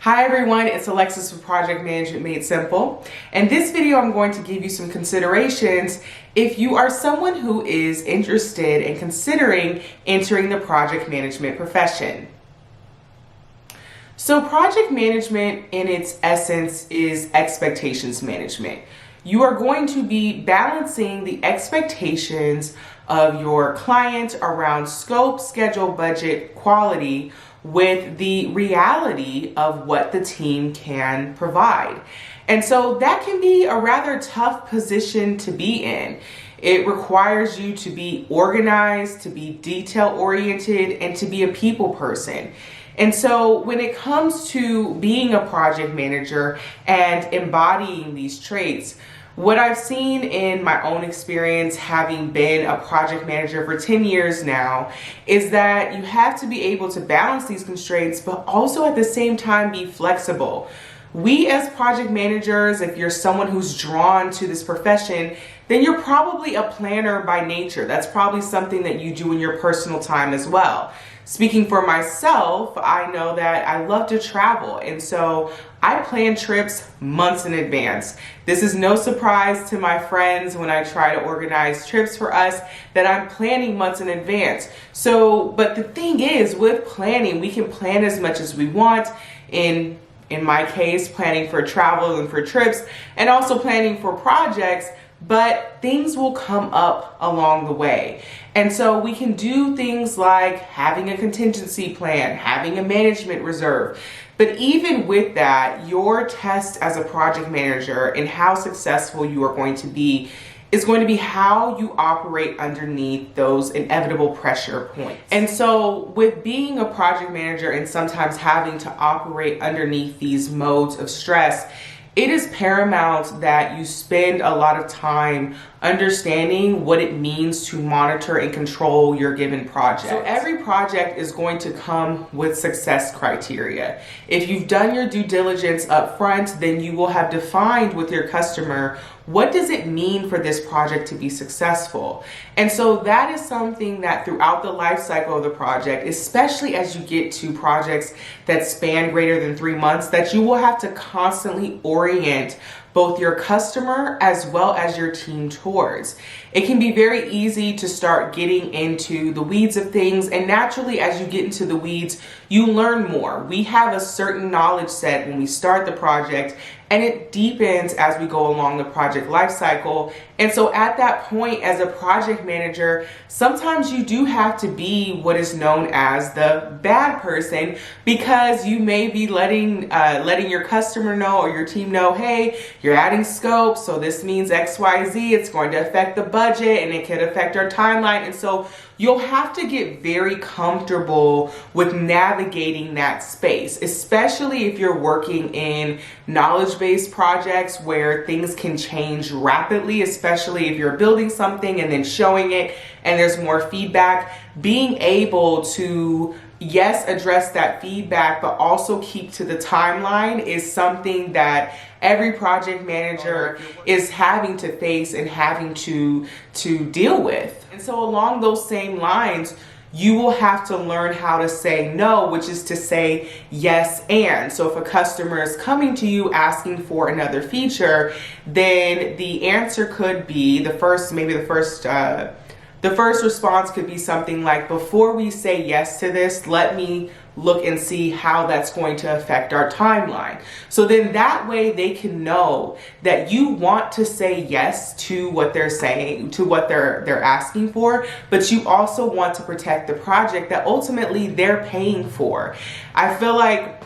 Hi everyone, it's Alexis with Project Management Made Simple. In this video, I'm going to give you some considerations if you are someone who is interested in considering entering the project management profession. So project management in its essence is expectations management. You are going to be balancing the expectations of your client around scope, schedule, budget, quality, with the reality of what the team can provide. And so that can be a rather tough position to be in. It requires you to be organized, to be detail-oriented, and to be a people person. And so when it comes to being a project manager and embodying these traits, what I've seen in my own experience, having been a project manager for 10 years now, is that you have to be able to balance these constraints, but also at the same time be flexible. We as project managers, if you're someone who's drawn to this profession, then you're probably a planner by nature. That's probably something that you do in your personal time as well. Speaking for myself, I know that I love to travel, and so I plan trips months in advance. This is no surprise to my friends when I try to organize trips for us that I'm planning months in advance. But the thing is, with planning, we can plan as much as we want. In my case, planning for travel and for trips, and also planning for projects, but things will come up along the way. And so we can do things like having a contingency plan, having a management reserve. But even with that, your test as a project manager and how successful you are going to be is going to be how you operate underneath those inevitable pressure points. And so with being a project manager and sometimes having to operate underneath these modes of stress, it is paramount that you spend a lot of time understanding what it means to monitor and control your given project. So every project is going to come with success criteria. If you've done your due diligence up front, then you will have defined with your customer, what does it mean for this project to be successful? And so that is something that throughout the life cycle of the project, especially as you get to projects that span greater than 3 months, that you will have to constantly orient both your customer as well as your team towards. It can be very easy to start getting into the weeds of things, and naturally as you get into the weeds, you learn more. We have a certain knowledge set when we start the project, and it deepens as we go along the project life cycle. And so at that point, as a project manager, sometimes you do have to be what is known as the bad person, because you may be letting your customer know or your team know, hey, you're adding scope, so this means XYZ, it's going to affect the budget and it could affect our timeline. And so you'll have to get very comfortable with navigating that space, especially if you're working in knowledge-based projects where things can change rapidly, especially if you're building something and then showing it and there's more feedback. Being able to, yes, address that feedback, but also keep to the timeline is something that every project manager is having to face and having to deal with. And so along those same lines, you will have to learn how to say no, which is to say yes and. So if a customer is coming to you asking for another feature, then the answer could be the first response could be something like, before we say yes to this, let me look and see how that's going to affect our timeline. So then that way they can know that you want to say yes to what they're saying, to what they're asking for, but you also want to protect the project that ultimately they're paying for. I feel like,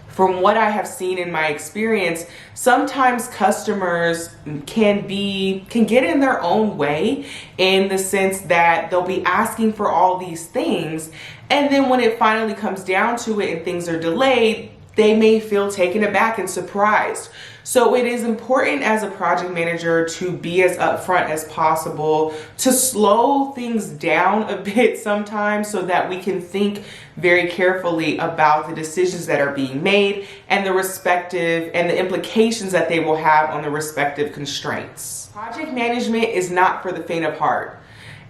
from what I have seen in my experience, sometimes customers can get in their own way, in the sense that they'll be asking for all these things, and then when it finally comes down to it and things are delayed, they may feel taken aback and surprised. So it is important as a project manager to be as upfront as possible, to slow things down a bit sometimes, so that we can think very carefully about the decisions that are being made and the implications that they will have on the respective constraints. Project management is not for the faint of heart.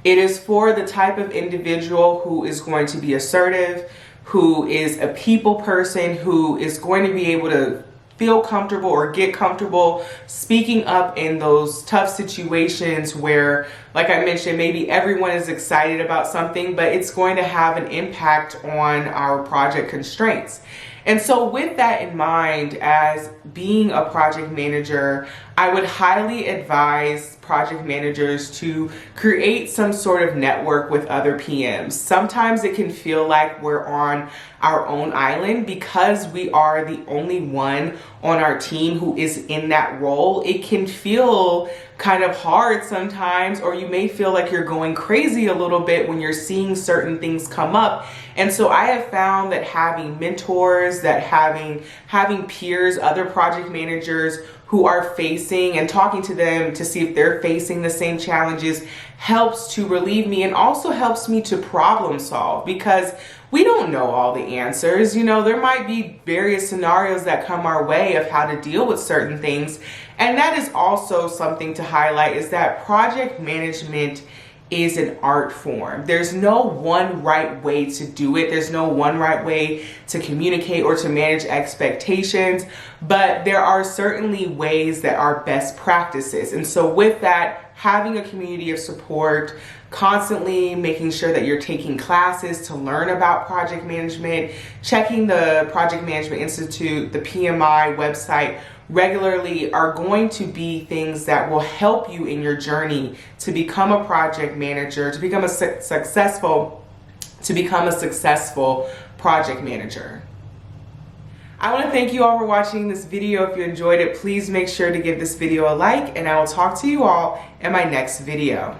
It is for the type of individual who is going to be assertive, who is a people person, who is going to be able to feel comfortable or get comfortable speaking up in those tough situations where, like I mentioned, maybe everyone is excited about something, but it's going to have an impact on our project constraints. And so with that in mind, as being a project manager, I would highly advise project managers to create some sort of network with other PMs. Sometimes it can feel like we're on our own island because we are the only one on our team who is in that role. It can feel kind of hard sometimes, or you may feel like you're going crazy a little bit when you're seeing certain things come up. And so I have found that having mentors, that having peers, other project managers who are facing, and talking to them to see if they're facing the same challenges, helps to relieve me and also helps me to problem solve, because we don't know all the answers. You know, there might be various scenarios that come our way of how to deal with certain things. And that is also something to highlight, is that project management is an art form. There's no one right way to do it. There's no one right way to communicate or to manage expectations, but there are certainly ways that are best practices. And so with that, having a community of support, constantly making sure that you're taking classes to learn about project management, checking the Project Management Institute, the PMI website regularly, are going to be things that will help you in your journey to become a project manager, to become a successful project manager. I want to thank you all for watching this video. If you enjoyed it, please make sure to give this video a like, and I will talk to you all in my next video.